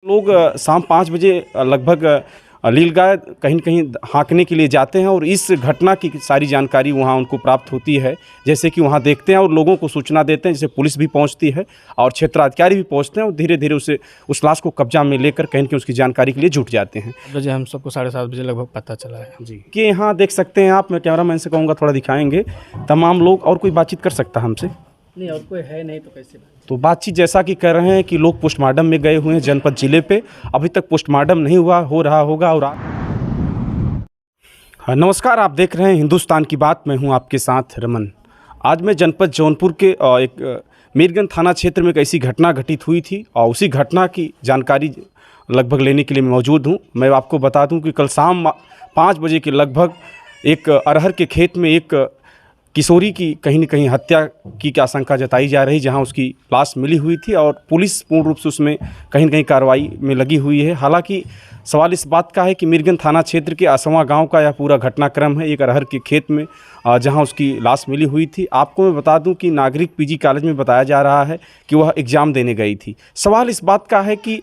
लोग शाम 5 बजे लगभग नीलगाय कहीं न कहीं हाँकने के लिए जाते हैं और इस घटना की सारी जानकारी वहाँ उनको प्राप्त होती है। जैसे कि वहाँ देखते हैं और लोगों को सूचना देते हैं, जैसे पुलिस भी पहुँचती है और क्षेत्राधिकारी भी पहुँचते हैं और धीरे-धीरे उस लाश को कब्जा में लेकर कहीं न कहीं उसकी जानकारी के लिए जुट जाते हैं। बजे हम सबको 7:30 बजे लगभग पता चला है जी, कि यहाँ देख सकते हैं आप, मैं कैमरामैन से कहूँगा थोड़ा दिखाएँगे तमाम लोग। और कोई बातचीत कर सकता है हमसे? नहीं, और कोई है नहीं तो कैसे बात? तो बातचीत जैसा कि कर रहे हैं कि लोग पोस्टमार्टम में गए हुए हैं जनपद जिले पे, अभी तक पोस्टमार्टम नहीं हुआ, हो रहा होगा। और नमस्कार, आप देख रहे हैं हिंदुस्तान की बात, मैं हूं आपके साथ रमन। आज मैं जनपद जौनपुर के एक मीरगंज थाना क्षेत्र में एक ऐसी घटना घटित हुई थी और उसी घटना की जानकारी लगभग लेने के लिए मैं मौजूद हूं। मैं आपको बता दूं कि कल शाम 5 बजे के लगभग एक अरहर के खेत में एक किशोरी की कहीं न कहीं हत्या की आशंका जताई जा रही, जहां उसकी लाश मिली हुई थी और पुलिस पूर्ण रूप से उसमें कहीं न कहीं कार्रवाई में लगी हुई है। हालांकि सवाल इस बात का है कि मीरगंज थाना क्षेत्र के असवां गांव का यह पूरा घटनाक्रम है, एक अरहर के खेत में जहां उसकी लाश मिली हुई थी। आपको मैं बता दूं कि नागरिक पीजी कॉलेज में बताया जा रहा है कि वह एग्ज़ाम देने गई थी। सवाल इस बात का है कि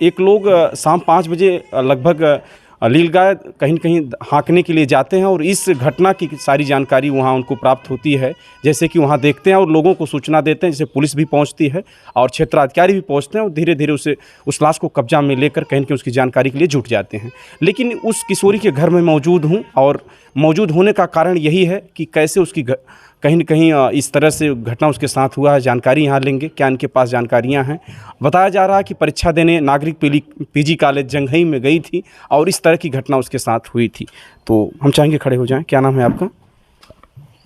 एक लोग शाम 5 बजे लगभग नीलगाय कहीं न कहीं हाँकने के लिए जाते हैं और इस घटना की सारी जानकारी वहाँ उनको प्राप्त होती है। जैसे कि वहाँ देखते हैं और लोगों को सूचना देते हैं, जैसे पुलिस भी पहुँचती है और क्षेत्राधिकारी भी पहुँचते हैं और धीरे-धीरे उस लाश को कब्जा में लेकर कहीं न कहीं उसकी जानकारी के लिए जुट जाते हैं। लेकिन उस किशोरी के घर में मौजूद हूँ और मौजूद होने का कारण यही है कि कैसे उसकी कहीं न कहीं इस तरह से घटना उसके साथ हुआ है, जानकारी यहाँ लेंगे। क्या इनके पास जानकारियाँ हैं? बताया जा रहा है कि परीक्षा देने नागरिक पीजी कॉलेज जंघई में गई थी और इस तरह की घटना उसके साथ हुई थी। तो हम चाहेंगे खड़े हो जाएं। क्या नाम है आपका?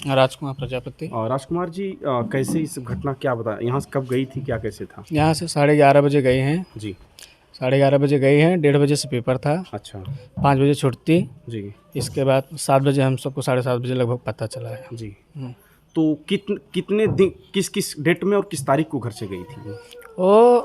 राजकुमार प्रजापति। और राजकुमार जी, कैसे इस घटना क्या बता, यहाँ से कब गई थी, क्या कैसे था? यहाँ से 11:30 बजे गए हैं जी, 11:30 बजे गए हैं। 1:30 बजे से पेपर था। अच्छा 5 बजे छुट्टी। जी, इसके बाद 7 बजे हम सबको 7:30 बजे लगभग पता चला है जी। तो कितने दिन, किस डेट में और किस तारीख को घर से गई थी? ओ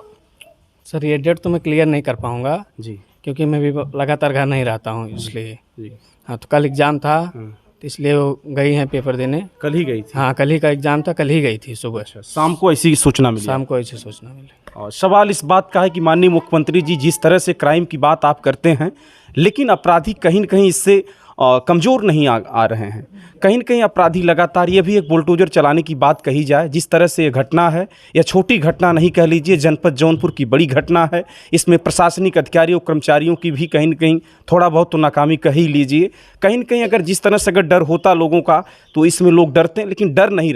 सर, ये डेट तो मैं क्लियर नहीं कर पाऊँगा जी, क्योंकि मैं भी लगातार घर नहीं रहता हूँ, इसलिए। जी। हाँ, तो कल एग्ज़ाम था तो इसलिए वो गई हैं पेपर देने। कल ही गई थी? हाँ, कल ही का एग्ज़ाम था, कल ही गई थी सुबह। अच्छा, शाम को ऐसी सूचना मिली? शाम को ऐसी सूचना मिली। और सवाल इस बात का है कि माननीय मुख्यमंत्री जी जिस तरह से क्राइम की बात आप करते हैं, लेकिन अपराधी कहीं न कहीं इससे कमज़ोर नहीं आ रहे हैं। कहीं न कहीं अपराधी लगातार, ये भी एक बुलडोजर चलाने की बात कही जाए, जिस तरह से ये घटना है, यह छोटी घटना नहीं कह लीजिए, जनपद जौनपुर की बड़ी घटना है। इसमें प्रशासनिक अधिकारियों कर्मचारियों की भी कहीं न कहीं थोड़ा बहुत तो नाकामी कह ही लीजिए। कहीं न कहीं अगर जिस तरह से अगर डर होता लोगों का, तो इसमें लोग डरते हैं, लेकिन डर नहीं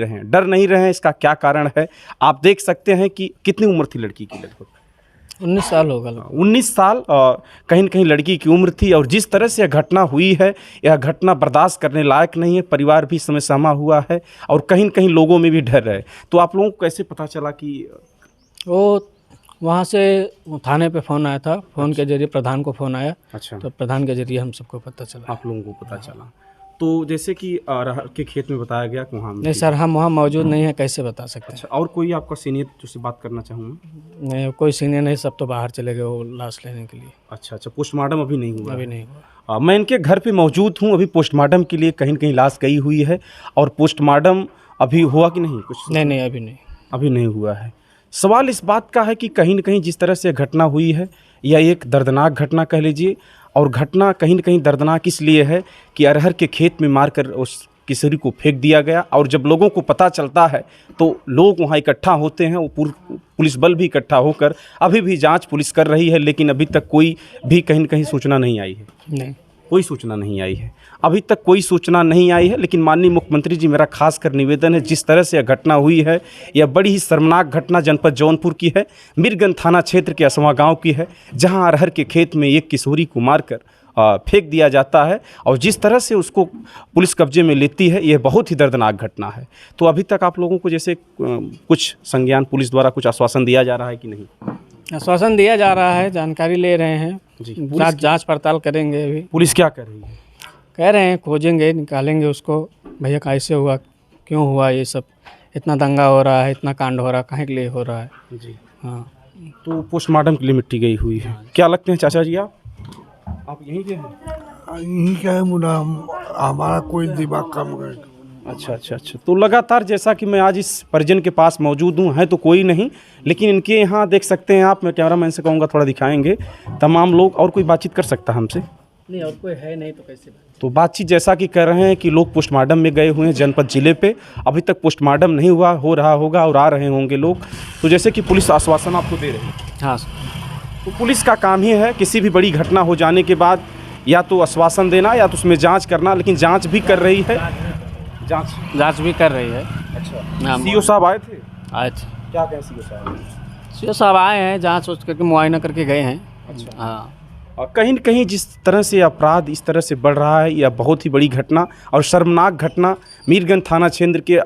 रहे हैं। इसका क्या कारण है? आप देख सकते हैं कि कितनी उम्र थी लड़की की? लगभग 19 साल होगा। 19 साल कहीं न कहीं लड़की की उम्र थी। और जिस तरह से यह घटना हुई है, यह घटना बर्दाश्त करने लायक नहीं है। परिवार भी समय सहमा हुआ है और कहीं न कहीं लोगों में भी डर है। तो आप लोगों को कैसे पता चला कि वो वहाँ से थाने पे फ़ोन आया था, फ़ोन के जरिए प्रधान को फ़ोन आया। अच्छा, तो प्रधान के जरिए हम सबको पता चला। आप लोगों को पता चला? तो जैसे कि अरहर के खेत में बताया गया कि वहाँ नहीं सर, हम वहाँ मौजूद नहीं है, कैसे बता सकते हैं? अच्छा, और कोई आपका सीनियर जिससे बात करना चाहूँगा? नहीं, कोई सीनियर नहीं, सब तो बाहर चले गए वो लाश लेने के लिए। अच्छा, पोस्टमार्टम अभी नहीं हुआ? अभी नहीं हुआ। मैं इनके घर पे मौजूद हूँ। अभी पोस्टमार्टम के लिए कहीं न कहीं लाश गई हुई है और पोस्टमार्टम अभी हुआ कि नहीं कुछ? नहीं, अभी नहीं हुआ है। सवाल इस बात का है कि कहीं न कहीं जिस तरह से घटना हुई है, यह एक दर्दनाक घटना कह लीजिए। और घटना कहीं न कहीं दर्दनाक इसलिए है कि अरहर के खेत में मारकर उस किशोरी को फेंक दिया गया। और जब लोगों को पता चलता है तो लोग वहाँ इकट्ठा होते हैं। वो पुलिस बल भी इकट्ठा होकर अभी भी जांच पुलिस कर रही है, लेकिन अभी तक कोई भी कहीं न कहीं सूचना नहीं आई है। नहीं, कोई सूचना नहीं आई है, अभी तक कोई सूचना नहीं आई है। लेकिन माननीय मुख्यमंत्री जी, मेरा खासकर निवेदन है, जिस तरह से यह घटना हुई है, यह बड़ी ही शर्मनाक घटना जनपद जौनपुर की है, मीरगंज थाना क्षेत्र के असवां गांव की है, जहां अरहर के खेत में एक किशोरी को मारकर फेंक दिया जाता है और जिस तरह से उसको पुलिस कब्जे में लेती है, यह बहुत ही दर्दनाक घटना है। तो अभी तक आप लोगों को जैसे कुछ संज्ञान पुलिस द्वारा कुछ आश्वासन दिया जा रहा है कि नहीं? आश्वासन दिया जा रहा है, जानकारी ले रहे हैं जी, जांच पड़ताल करेंगे। अभी पुलिस क्या कर रही है? कह रहे हैं खोजेंगे, निकालेंगे उसको, भैया कैसे हुआ, क्यों हुआ, ये सब इतना दंगा हो रहा है, इतना कांड हो रहा है, काहे के लिए हो रहा है जी। हाँ, तो पोस्टमार्टम के लिए मिट्टी गई हुई है। क्या लगते हैं चाचा जी आप यहीं के हैं? यहीं का है मुना, हमारा कोई दिमाग काम करे। अच्छा अच्छा अच्छा। तो लगातार जैसा कि मैं आज इस परिजन के पास मौजूद हूँ, है तो कोई नहीं, लेकिन इनके यहाँ देख सकते हैं आप, मैं कैमरामैन से कहूँगा थोड़ा दिखाएंगे तमाम लोग। और कोई बातचीत कर सकता है हमसे? नहीं, और कोई है नहीं तो कैसे बात? तो बातचीत जैसा कि कर रहे हैं कि लोग पोस्टमार्टम में गए हुए हैं जनपद जिले पे, अभी तक पोस्टमार्टम नहीं हुआ, हो रहा होगा और आ रहे होंगे लोग। तो जैसे कि पुलिस आश्वासन आपको दे रही है, हाँ तो पुलिस का काम ही है किसी भी बड़ी घटना हो जाने के बाद या तो आश्वासन देना या तो उसमें जांच करना, लेकिन जांच भी कर रही है। जांच भी कर रही है। अच्छा, हाँ, सीओ साहब आए थे? अच्छा, क्या कहें सीओ साहब? सीओ साहब आए हैं, जांच सोच करके मुआयना करके गए हैं। अच्छा। हाँ, और कहीं न कहीं जिस तरह से अपराध इस तरह से बढ़ रहा है, यह बहुत ही बड़ी घटना और शर्मनाक घटना मीरगंज थाना क्षेत्र के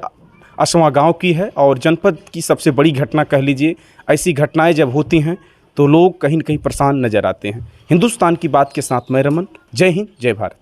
असवा गांव की है और जनपद की सबसे बड़ी घटना कह लीजिए। ऐसी घटनाएं जब होती हैं तो लोग कहीं न कहीं परेशान नज़र आते हैं। हिंदुस्तान की बात के साथ मैं रमन। जय हिंद, जय भारत।